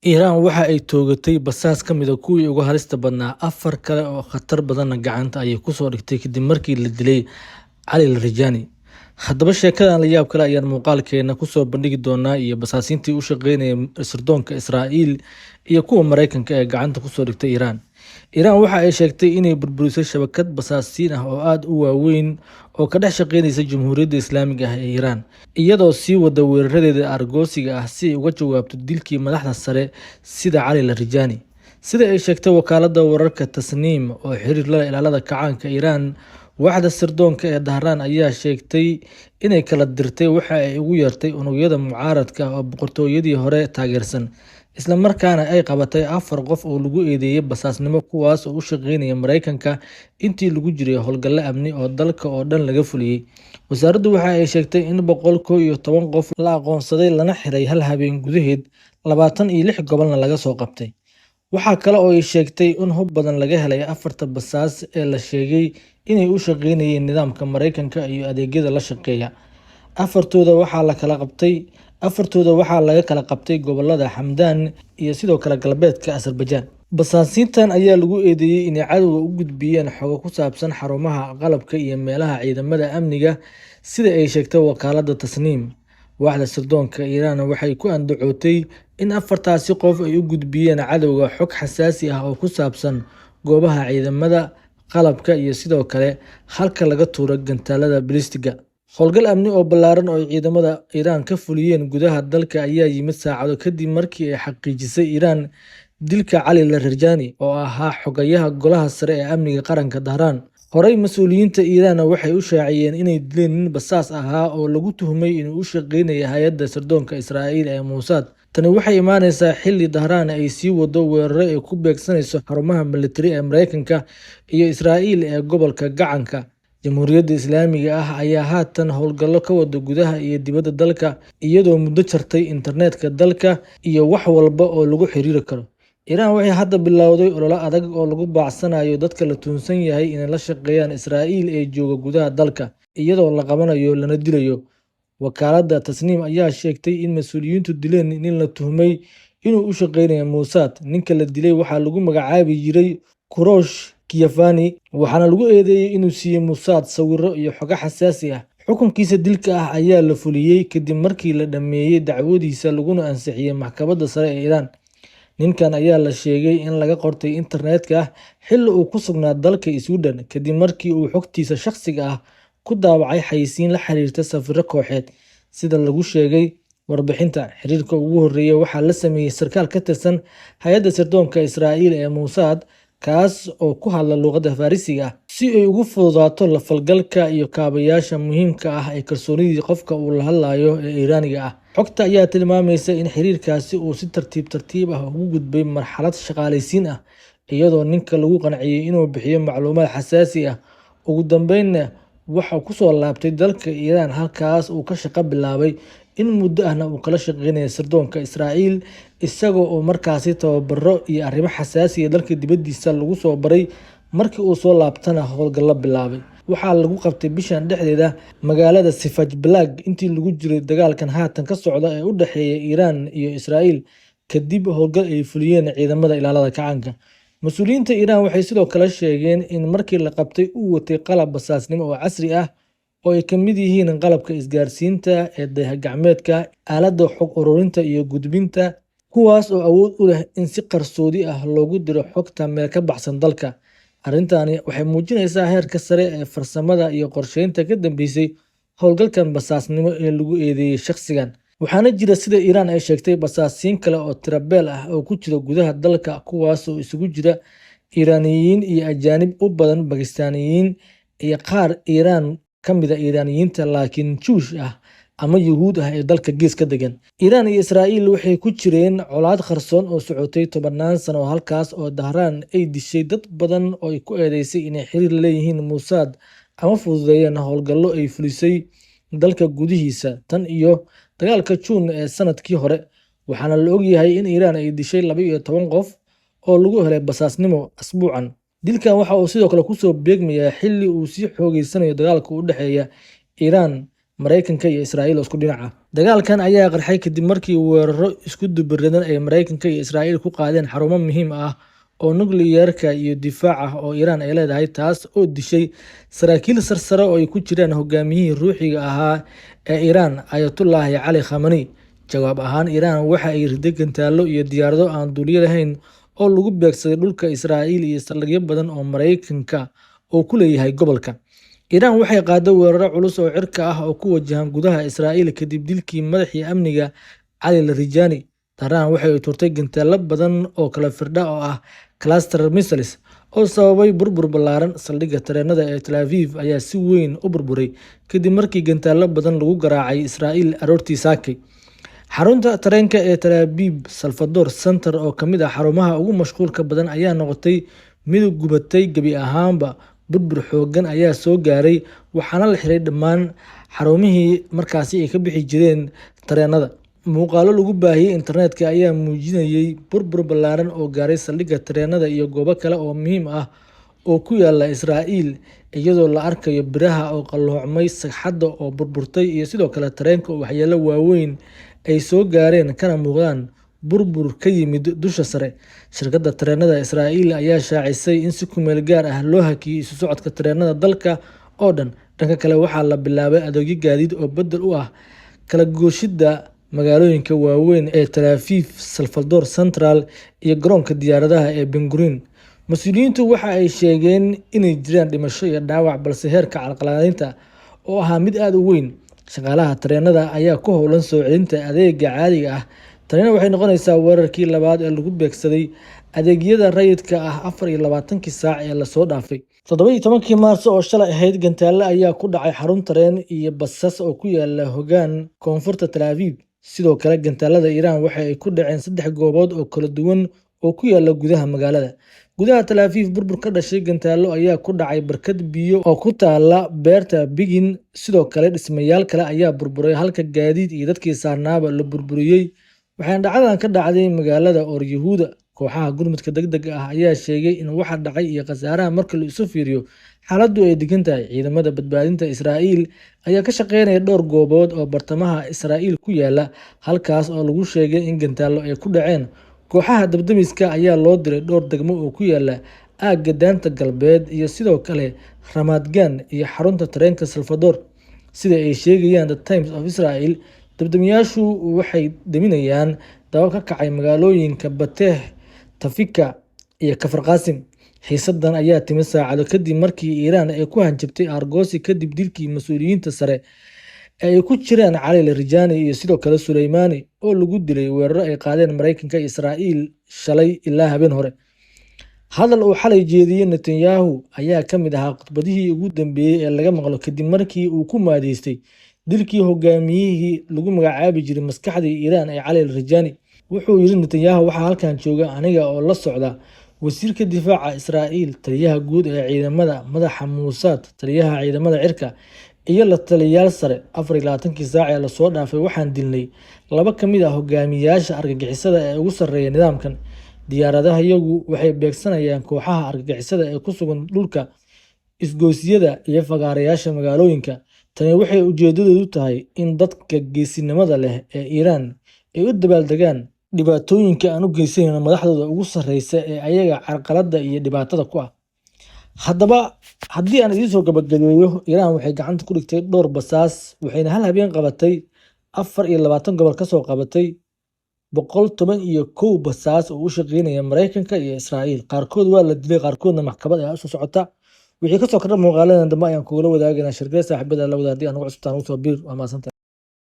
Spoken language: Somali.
Iiraan waxa ay toogatay basaas ka mid ah kuwii ugu halista badnaa, afar kale oo khatar badanna gacanta ayay ku soo dhigtay kadib markii la dilay Cali Larijani. Haddaba sheekadan la yaab kale ayaan muuqaalkeena ku soo bandhigi doonaa iyo basaasiintii u shaqeynayay sirdoonka Israa'iil iyo kuwa Mareykanka ee gacanta ku soo dhigtay Iiraan. Iiraan waxa ay sheegtay inay burburisay shabakad basaasiin ah oo aad u waaweyn oo ka dhex shaqeynaysa Jamhuuriyadda Islaamiga ah ee Iiraan, iyadoo sii wada weeraradeeda argoosiga ah si ay uga jawaabto dilkii madaxda sare sida Cali Larijani. Sida ay sheegtay wakaaladda wararka Tasniim oo xiriir la leh ilaalada kacaanka Iiraan, waaxda sirdoonka ee Dahraan ayaa sheegtay inay kala dirtay waxa ay ugu yeertay unugyada mucaaradka ah oo boqortooyadii hore taageersan, isla markaana ay qabatay 4 qof oo lagu eedeeyay basaasnimo kuwaas oo u shaqeynaya Mareykanka intii lagu jiray howlgalo amni oo dalka oo dhan laga fuliyay. Wasaaraddu waxa ay sheegtay in 111 qof la aqoonsaday lana xiray hal habeen gudaheed, 26 gobolna laga soo qabtay. Waxa kale oo ay sheegtay in hub badan laga helay 4 basaas ee la sheegay inay u shaqeynayeen nidaamka Mareykanka iyo adeegyada la shaqeeya. Afartooda waxaa laga kala qabtay gobollada Hamdaan iyo sidoo kale galbeedka Azerbaijan. Basaasiintan ayaa lagu eedeeyay inay cadowga u gudbiyeen xogo ku saabsan xarumaha qalabka iyo meelaha ciidamada amniga, sida ay sheegtay wakaaladda Tasniim. Waaxda sirdoonka Iiraan waxay ku andacootay in 4taasi qof ay u gudbiyeen cadowga xog xasaasi ah oo ku saabsan goobaha ciidamada, qalabka iyo sidoo kale halka laga tuuro gantaalada balistiga. Howlgal amni oo ballaaran oo ay ciidamada Iiraan ka fuliyeen gudaha dalka ayaa yimid saacado kadib markii ay xaqiijisay Iiraan dilka Cali Larijani oo ahaa xogayaha golaha sare ee amniga qaranka Dahraan. Horey mas'uuliyiinta Iiraan waxay u shaaciyeen inay dileen nin basaas ahaa oo lagu tuhmay inuu u shaqeynayay hay'adda sirdoonka Israa'iil ee Mossad. Tani waxay imaaneysaa xilli Dahraan ay sii wado weeraro ay ku beegsanayso xarumaha militari ee Mareykanka iyo Israa'iil ee gobolka Gacanka. Jamhuuriyadda Islaamiga ah ayaa haatan howlgallo ka wada gudaha iyo dibadda dalka, iyadoo muddo jartay internetka dalka iyo wax walba oo lagu xiriiri karo. Iiraan waxay hadda bilowday olole adag oo lagu baacsanayo dadka la tuhunsan yahay inay la shaqeeyaan Israa'iil ee jooga gudaha dalka, iyadoo la qabanayo lana dilayo. Wakaaladda Tasniim ayaa sheegtay in mas'uuliyiintu dileen nin la tuhmay inuu u shaqeynayo Mossad. Ninka la dilay waxaa lagu magacaabi jiray Kourosh Kiafani, waxaana lagu eedeeyay inuu siiyay Mossad sawirro iyo xogo xasaasi ah. Xukunkiisa dilka ah ayaa la fuliyay kadib markii la dhameeyay dacwadiisa laguna ansixiyay maxkamadda sare ee Iiraan. Ninkan ayaa la sheegay in laga qortay internetka xilli uu ku sugnaa dalka Sweden kadib markii uu xogtiisa shakhsiga ah ku daabacay xayeysiin la xiriirta safirro kooxeed. Sida lagu sheegay warbixinta, xiriirka ugu horreeya waxaa la sameeyay sarkaal ka tirsan hay'adda sirdoonka Israa'iil ee Mossad, kaas oo ku hadla luqadda Farriisiga ah, si ay ugu fududaato la falgalka iyo kaabayaasha muhiimka ah ee kalsoonida qofka uu la hadlayo ee Iiraaniga ah. Xogta ayaa tilmaamaysa in xiriirkaasi uu si tartiib tartiib ah ugu gudbay marxalad shaqaaleysiin ah, iyadoo ninka lagu qanciyay inuu bixiyo macluumaad xasaasi ah. Ugu dambeynna waxa uu ku soo laabtay dalka Iiraan, halkaas uu ka shaqo bilaabay in muddo ahna uu kala shaqeynayay sirdoonka Israa'iil, isagoo oo markaasi tababaro iyo arrimo xasaasi ah dalka dibaddiisa lagu soo baray. Markii uu soo laabtana howlgallo bilaabay. Waxaa lagu qabtay bishan dhexdeeda magaalada Safaj Balag intii lagu jiray dagaalkan haatan ka socda ee u dhexeeya Iiraan iyo Israa'iil, kadib howlgal ay fuliyeen ciidamada ilaalada kacaanka. Mas'uuliyiinta Iiraan waxay sidoo kale sheegeen in markii la qabtay uu watay qalab basaasnimo oo casri ah oo ay ka mid yihiin qalabka isgaarsiinta ee dayax-gacmeedka, aaladda xog ururinta iyo gudbinta, kuwaas oo awood u leh in si qarsoodi ah loogu diro xogta meel ka baxsan dalka. Arrintani waxay muujinaysaa heerka sare ee farsamada iyo qorsheynta ka dambeysay howlgalkan basaasnimo ee lagu eedeeyay shakhsigan. Waxaana jira, sida Iiraan ay sheegtay, basaasiin kale oo tirabeel ah oo ku jira gudaha dalka, kuwaas oo isugu jira Iiraaniyiin iyo ajaanib u badan Bakistaaniyiin iyo qaar Iiraan ka mid ah Iiraaniyiinta laakiin Juush ah ama Yuhuud ah ee dalka geeska degan. Iiraan iyo Israa'iil waxay ku jireen colaad qarsoon oo socotay 10 sano, halkaas oo Dahraan ay dishay dad badan oo ay ku eedeysay inay xiriir la leeyihiin Mossad ama fududeeyeen howlgallo ay fulisay dalka gudihiisa tan iyo dagaalka Juun ee sanadkii hore. Waxaana la ogyahay in Iiraan ay dishay 12 qof oo lagu helay basaasnimo asbuucan. Dilkan waxa uu sidoo kale kusoo beegmayaa xilli uu sii xoogeysanayo dagaalka u dhexeeya Iiraan, Mareykanka iyo Israa'iil oo isku dhinac ah. Dagaalkan ayaa qarxay kadib markii weeraro isku dubbaradan ay Mareykanka iyo Israa'iil ku qaadeen xarumo muhiim ah oo nukliyeerka iyo difaac ah oo Iiraan ay leedahay, taas oo dishay saraakiil sarsare oo ay ku jiraan hogaamiyihii ruuxiga ahaa ee Iiraan Ayatollah Cali Khamenei. Jawaab ahaan, Iiraan waxa ay riday gantaallo iyo diyaarado aan duuliye lahayn oo lagu beegsaday dhulka Israa'iil iyo saldhigyo badan oo Mareykanka uu ku leeyahay gobolka. Iiraan waxay qaaday weeraro culus oo cirka ah oo ku wajahan gudaha Israa'iil kadib dilkii madaxii amniga Cali Larijani. Tehran waxay tuurtay gantaallo badan oo kala firdha oo ah cluster missiles oo sababay burbur ballaaran. Saldhigga tareenada ee Tel Aviv ayaa si weyn u burburay kadib markii gantaallo badan lagu garaacay Israa'iil aroortii Saakay. Xarunta tareenka ee Tel Aviv Salvador Center oo ka mid ah xarumaha ugu mashquulka badan ayaa noqotay mid gubatay gebi ahaanba. Burbur xooggan ayaa soo gaaray, waxaana la xiray dhammaan xarumihii markaasi ay ka bixi jireen tareenada. Muuqaallo lagu baahiyay internetka ayaa muujinayay burbur ballaaran oo gaaray saldhigga tareenada iyo goobo kale oo muhiim ah oo ku yaala Israa'iil, iyadoo la arkayo biraha oo qalloocmay, sagxadda oo burburtay iyo sidoo kale tareenka oo waxyeello waaweyn ay soo gaareen kana muuqdaan burbur ka yimid dusha sare. Shirkadda tareenada Israa'iil ayaa shaacisay in si ku meel gaar ah loo hakiyay isu socodka tareenada dalka oo dhan. Dhanka kale, waxaa la bilaabay adeegyo gaadiid oo beddel u ah kala gooshida magaalooyinka waaweyn ee Tel Aviv, Salvador Central iyo garoonka diyaaradaha ee Ben Gurion. Mas'uuliyiintu waxa ay sheegeen inay jiraan dhimasho iyo dhaawac, balse heerka carqaladaynta oo ahaa mid aad u weyn. Shaqaalaha tareenada ayaa ku howlan soo celinta adeegga caadiga ah. Tani waxay noqonaysaa weerarkii labaad ee lagu beegsaday adeegyada rayidka ah 24-kii saac ee la soo dhaafay. 17kii Maarso oo shalay ahayd, gantaallo ayaa ku dhacay xarun tareen iyo basas oo ku yaala hoggaan koonfurta Tel Aviv. Sidoo kale, gantaalada Iiraan waxa ay ku dhaceen 3 goobood oo kala duwan oo ku yaala gudaha magaalada. Gudaha Tel Aviv, burbur ka dhashay gantaallo ayaa ku dhacay barkad biyo oo ku taalla beerta Begin. Sidoo kale, dhismayaal kale ayaa burburay halka gaadiid iyo dadkii saarnaaba la burburiyay. Waxaana dhacdadan ka dhacday magaalada Or-Yahuda. Kooxaha gurmadka degdega ah ayaa sheegay in waxa dhacay iyo khasaaraha marka la isu fiiriyo xaaladdu ay degan tahay. Ciidamada badbaadinta Israa'iil ayaa ka shaqeynaya dhowr goobood oo bartamaha Israa'iil ku yaala, halkaas oo lagu sheegay in gantaallo ay ku dhaceen. Kooxaha dabdamiska ayaa loo diray dhowr degmo oo ku yaala aagga daanta galbeed iyo sidoo kale Ramat Gan iyo xarunta tareenka Salvador. Sida ay sheegayaan The Times of Israel, dabdamiyaashu waxay daminayaan dab ka kacay magaalooyinka Bateh, Tafika iyo Kafar Qaasim. Xiisadan ayaa timid saacado kadib markii Iiraan ay ku hanjabtay aargoosi kadib dilkii mas'uuliyiinta sare ee ay ku jiraan Cali Larijani iyo sidoo kale Suleymaani oo lagu dilay weeraro ay qaadeen Mareykanka iyo Israa'iil shalay ilaa habeen hore. Hadal uu xalay jeediyay Netanyahu ayaa ka mid ahaa khudbadihii ugu dambeeyay ee laga maqlo kadib markii uu ku maadeystay dilkii hogaamiyihii lagu magacaabi jiray maskaxdii Iiraan ee Cali Larijani. Wuxuu yiri Netanyahu, waxaa halkan jooga aniga oo la socda wasiirka difaaca Israa'iil, taliyaha guud ee ciidamada, madaxa Mossad, taliyaha ciidamada cirka iyo la taliyayaal sare. 24kii saac ee la soo dhaafay, waxaan dilnay 2 ka mid ah hogaamiyayaasha argagixisada ee ugu sarreeya nidaamkan. Diyaaradahayagu waxay beegsanayaan kooxaha argagixisada ee ku sugan dhulka, isgoysyada iyo fagaarayaasha magaalooyinka. Tani waxay ujeedadeedu tahay in dadka geesinimada leh ee Iiraan ay u dabaaldegaan dhibaatooyinka aan u geysanayno madaxdooda ugu sarreysa ee ayaga carqaladda iyo dhibaatada ku ah. Haddaba, haddii aan idiin soo gabagabeeyo, Iiraan waxay gacanta ku dhigtay dhowr basaas, waxayna hal habeen qabatay 24 gobol ka soo qabatay 111 basaas oo u shaqeynaya Mareykanka iyo Israa'iil. Qaarkood waa la dilay, qaarkoodna maxkamad ayaa u soo socota. Wixii ka soo kordha muuqaaladan dambe ayaan kugula wadaagaynaa. Shirkadda saaxiibada la wada haddii aan ugu cusubtaan u soo biir. Waa mahadsantahay.